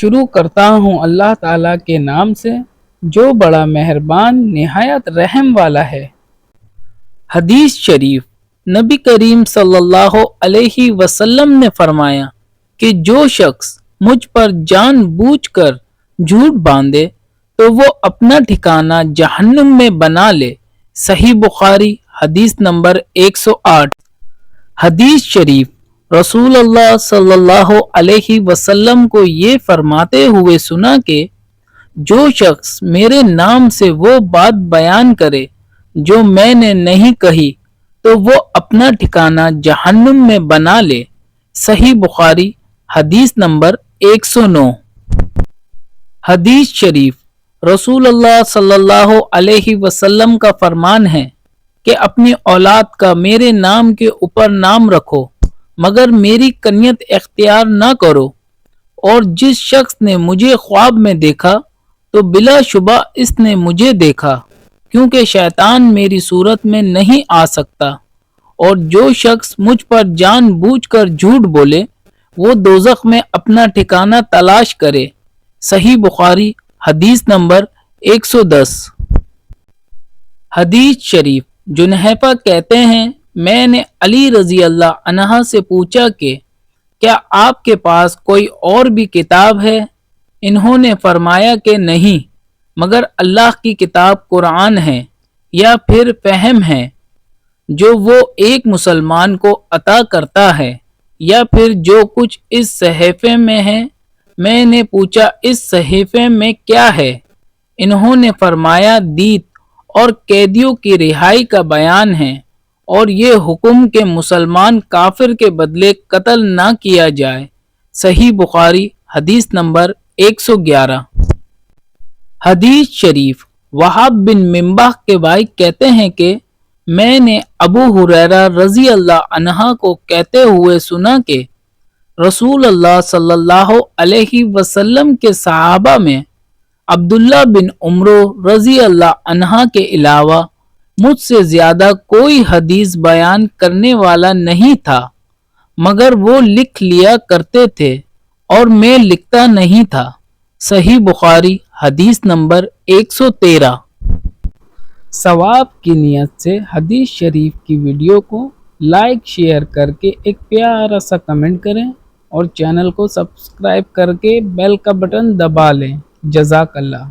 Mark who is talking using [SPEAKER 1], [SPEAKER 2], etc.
[SPEAKER 1] شروع کرتا ہوں اللہ تعالیٰ کے نام سے جو بڑا مہربان نہایت رحم والا ہے۔ حدیث شریف، نبی کریم صلی اللہ علیہ وسلم نے فرمایا کہ جو شخص مجھ پر جان بوجھ کر جھوٹ باندھے تو وہ اپنا ٹھکانہ جہنم میں بنا لے۔ صحیح بخاری حدیث نمبر 108۔ حدیث شریف، رسول اللہ صلی اللہ علیہ وسلم کو یہ فرماتے ہوئے سنا کہ جو شخص میرے نام سے وہ بات بیان کرے جو میں نے نہیں کہی تو وہ اپنا ٹھکانہ جہنم میں بنا لے۔ صحیح بخاری حدیث نمبر 109۔ حدیث شریف، رسول اللہ صلی اللہ علیہ وسلم کا فرمان ہے کہ اپنی اولاد کا میرے نام کے اوپر نام رکھو مگر میری کنیت اختیار نہ کرو، اور جس شخص نے مجھے خواب میں دیکھا تو بلا شبہ اس نے مجھے دیکھا، کیونکہ شیطان میری صورت میں نہیں آ سکتا، اور جو شخص مجھ پر جان بوجھ کر جھوٹ بولے وہ دوزخ میں اپنا ٹھکانہ تلاش کرے۔ صحیح بخاری حدیث نمبر 110۔ حدیث شریف، جنحیفہ کہتے ہیں میں نے علی رضی اللہ عنہ سے پوچھا کہ کیا آپ کے پاس کوئی اور بھی کتاب ہے؟ انہوں نے فرمایا کہ نہیں، مگر اللہ کی کتاب قرآن ہے، یا پھر فہم ہے جو وہ ایک مسلمان کو عطا کرتا ہے، یا پھر جو کچھ اس صحیفے میں ہے۔ میں نے پوچھا اس صحیفے میں کیا ہے؟ انہوں نے فرمایا دیت اور قیدیوں کی رہائی کا بیان ہے، اور یہ حکم کہ مسلمان کافر کے بدلے قتل نہ کیا جائے۔ صحیح بخاری حدیث نمبر 111۔ حدیث شریف، وہاب بن منبح کے بھائی کہتے ہیں کہ میں نے ابو ہریرہ رضی اللہ عنہ کو کہتے ہوئے سنا کہ رسول اللہ صلی اللہ علیہ وسلم کے صحابہ میں عبداللہ بن عمرو رضی اللہ عنہ کے علاوہ مجھ سے زیادہ کوئی حدیث بیان کرنے والا نہیں تھا، مگر وہ لکھ لیا کرتے تھے اور میں لکھتا نہیں تھا۔ صحیح بخاری حدیث نمبر 113۔ ثواب کی نیت سے حدیث شریف کی ویڈیو کو لائک شیئر کر کے ایک پیارا سا کمنٹ کریں اور چینل کو سبسکرائب کر کے بیل کا بٹن دبا لیں۔ جزاک اللہ۔